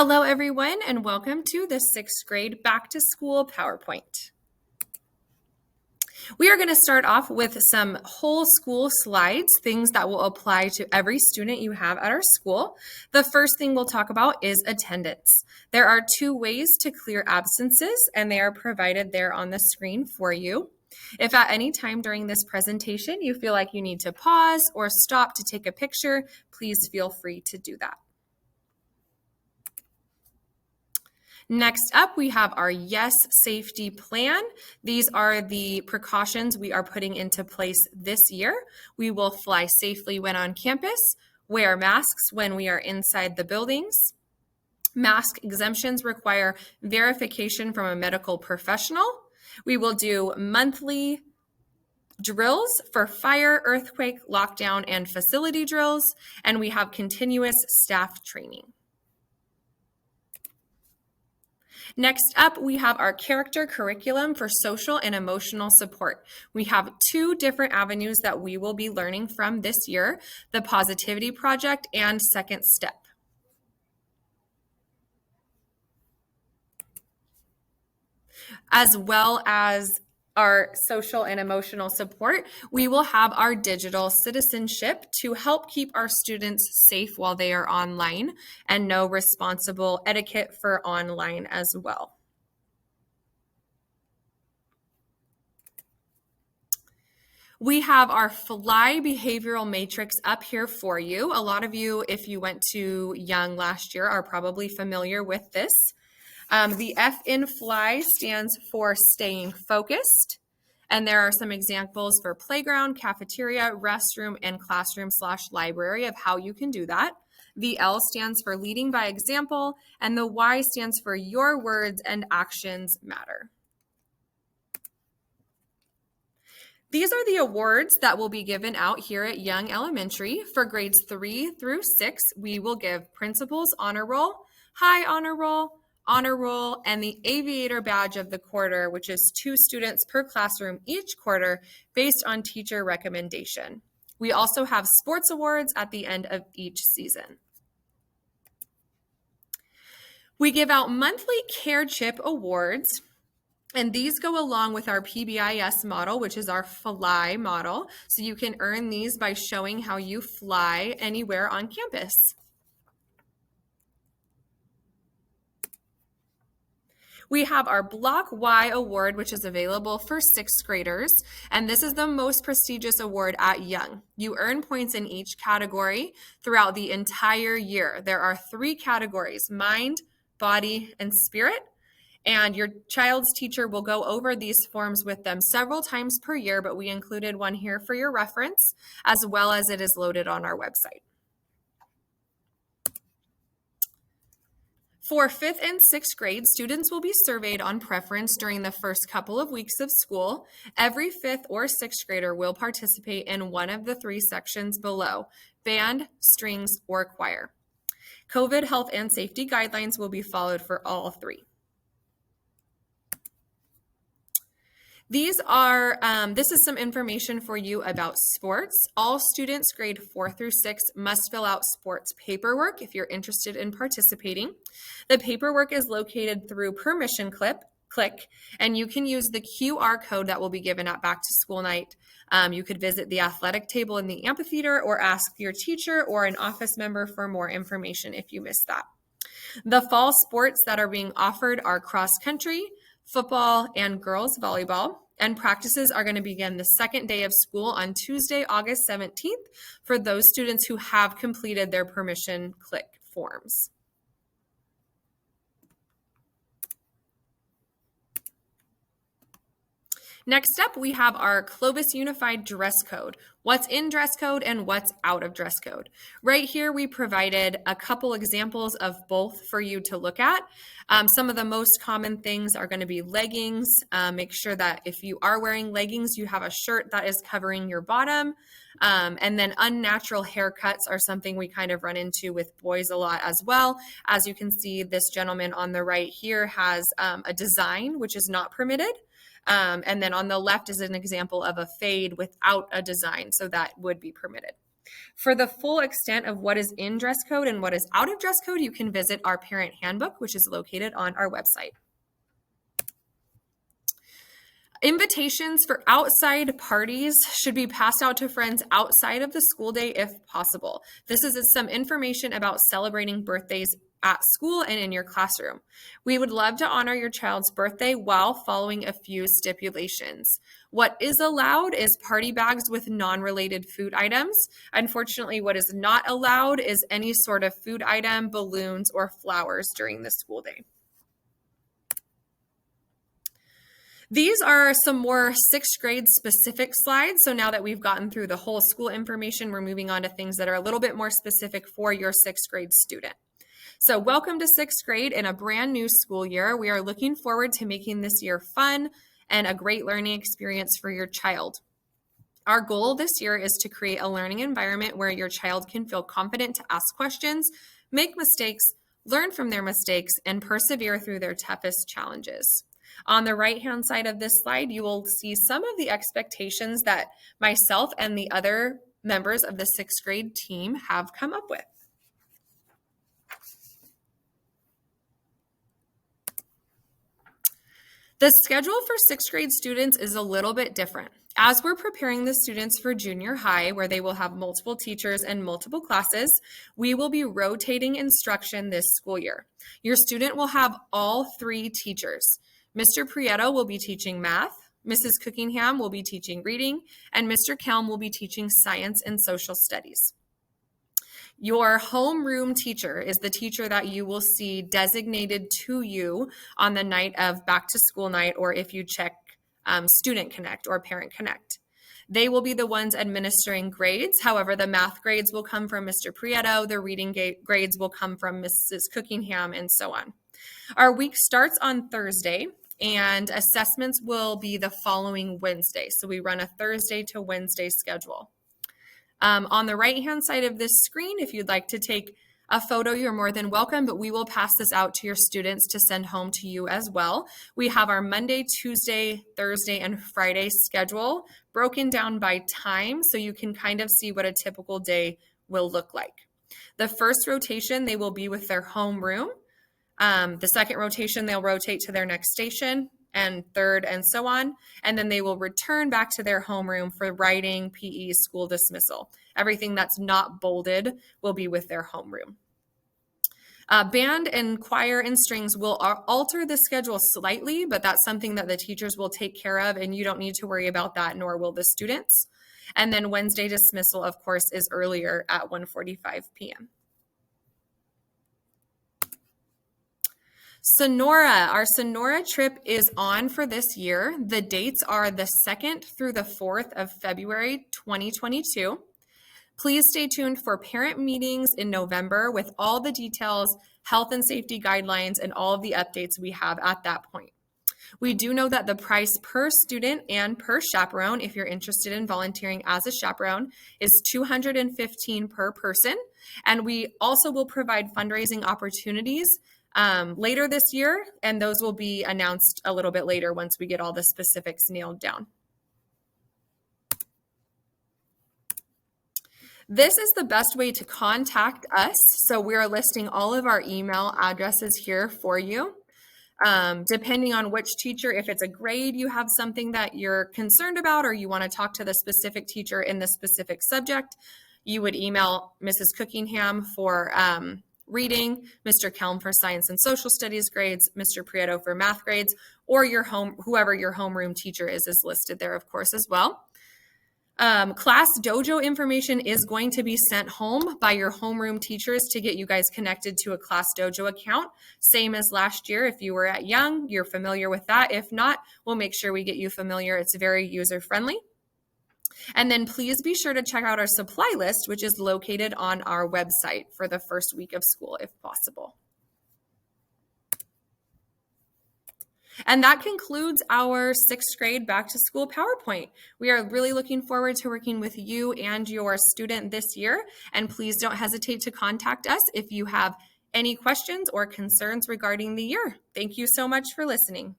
Hello, everyone, and welcome to the 6th grade Back to School PowerPoint. We are going to start off with some whole school slides, things that will apply to every student you have at our school. The first thing we'll talk about is attendance. There are 2 ways to clear absences, and they are provided there on the screen for you. If at any time during this presentation you feel like you need to pause or stop to take a picture, please feel free to do that. Next up, we have our YES safety plan. These are the precautions we are putting into place this year. We will fly safely when on campus, wear masks when we are inside the buildings. Mask exemptions require verification from a medical professional. We will do monthly drills for fire, earthquake, lockdown, and facility drills, and we have continuous staff training. Next up, we have our character curriculum for social and emotional support. We have 2 different avenues that we will be learning from this year, the Positivity Project and Second Step. As well as our social and emotional support, we will have our digital citizenship to help keep our students safe while they are online and know responsible etiquette for online as well. We have our FLY behavioral matrix up here for you. A lot of you, if you went to Young last year, are probably familiar with this. The F in FLY stands for staying focused. And there are some examples for playground, cafeteria, restroom, and classroom/library of how you can do that. The L stands for leading by example, and the Y stands for your words and actions matter. These are the awards that will be given out here at Young Elementary. For grades 3 through 6, we will give Principal's Honor Roll, High Honor Roll, and the Aviator Badge of the quarter, which is 2 students per classroom each quarter based on teacher recommendation. We also have sports awards at the end of each season. We give out monthly Care Chip awards, and these go along with our PBIS model, which is our FLY model. So you can earn these by showing how you fly anywhere on campus. We have our Block Y award, which is available for 6th graders, and this is the most prestigious award at Young. You earn points in each category throughout the entire year. There are 3 categories: mind, body, and spirit, and your child's teacher will go over these forms with them several times per year, but we included one here for your reference, as well as it is loaded on our website. For 5th and 6th grade, students will be surveyed on preference during the first couple of weeks of school. Every 5th or 6th grader will participate in one of the 3 sections below: band, strings, or choir. COVID health and safety guidelines will be followed for all 3. This is some information for you about sports. All students grade 4 through 6 must fill out sports paperwork if you're interested in participating. The paperwork is located through Permission Click, and you can use the QR code that will be given at Back to School Night. You could visit the athletic table in the amphitheater or ask your teacher or an office member for more information if you missed that. The fall sports that are being offered are cross country, football, and girls volleyball, and practices are going to begin the 2nd day of school on Tuesday, August 17th for those students who have completed their Permission Click forms. Next up, we have our Clovis Unified Dress Code. What's in dress code and what's out of dress code. Right here, we provided a couple examples of both for you to look at. Some of the most common things are going to be leggings. Make sure that if you are wearing leggings, you have a shirt that is covering your bottom. And then unnatural haircuts are something we kind of run into with boys a lot as well. As you can see, this gentleman on the right here has a design, which is not permitted. And then on the left is an example of a fade without a design, so that would be permitted. For the full extent of what is in dress code and what is out of dress code, you can visit our parent handbook, which is located on our website. Invitations for outside parties should be passed out to friends outside of the school day if possible. This is some information about celebrating birthdays at school and in your classroom. We would love to honor your child's birthday while following a few stipulations. What is allowed is party bags with non-related food items. Unfortunately, what is not allowed is any sort of food item, balloons, or flowers during the school day. These are some more sixth grade specific slides. So now that we've gotten through the whole school information, we're moving on to things that are a little bit more specific for your sixth grade student. So welcome to sixth grade in a brand new school year. We are looking forward to making this year fun and a great learning experience for your child. Our goal this year is to create a learning environment where your child can feel confident to ask questions, make mistakes, learn from their mistakes, and persevere through their toughest challenges. On the right-hand side of this slide, you will see some of the expectations that myself and the other members of the sixth grade team have come up with. The schedule for sixth grade students is a little bit different. As we're preparing the students for junior high, where they will have multiple teachers and multiple classes, we will be rotating instruction this school year. Your student will have all 3 teachers. Mr. Prieto will be teaching math, Mrs. Cookingham will be teaching reading, and Mr. Kelm will be teaching science and social studies. Your homeroom teacher is the teacher that you will see designated to you on the night of back to school night, or if you check Student Connect or Parent Connect. They will be the ones administering grades. However, the math grades will come from Mr. Prieto, the reading grades will come from Mrs. Cookingham, and so on. Our week starts on Thursday, and assessments will be the following Wednesday. So we run a Thursday to Wednesday schedule. On the right-hand side of this screen, if you'd like to take a photo, you're more than welcome, but we will pass this out to your students to send home to you as well. We have our Monday, Tuesday, Thursday, and Friday schedule broken down by time, so you can kind of see what a typical day will look like. The first rotation, they will be with their homeroom. The second rotation, they'll rotate to their next station, and third, and so on. And then they will return back to their homeroom for writing, PE, school dismissal. Everything that's not bolded will be with their homeroom. Band and choir and strings will alter the schedule slightly, but that's something that the teachers will take care of, and you don't need to worry about that, nor will the students. And then Wednesday dismissal, of course, is earlier at 1:45 p.m. Sonora, our Sonora trip is on for this year. The dates are the 2nd through the 4th of February, 2022. Please stay tuned for parent meetings in November with all the details, health and safety guidelines, and all of the updates we have at that point. We do know that the price per student and per chaperone, if you're interested in volunteering as a chaperone, is $215 per person. And we also will provide fundraising opportunities later this year, and those will be announced a little bit later once we get all the specifics nailed down. This is the best way to contact us. So we are listing all of our email addresses here for you. Depending on which teacher, if it's a grade, you have something that you're concerned about, or you want to talk to the specific teacher in the specific subject, you would email Mrs. Cookingham for reading, Mr. Kelm for science and social studies grades, Mr. Prieto for math grades, or whoever your homeroom teacher is listed there, of course, as well. Class dojo information is going to be sent home by your homeroom teachers to get you guys connected to a class dojo account. Same as last year. If you were at Young, you're familiar with that. If not, we'll make sure we get you familiar. It's very user-friendly. And then please be sure to check out our supply list, which is located on our website for the first week of school, if possible. And that concludes our sixth grade back to school PowerPoint. We are really looking forward to working with you and your student this year. And please don't hesitate to contact us if you have any questions or concerns regarding the year. Thank you so much for listening.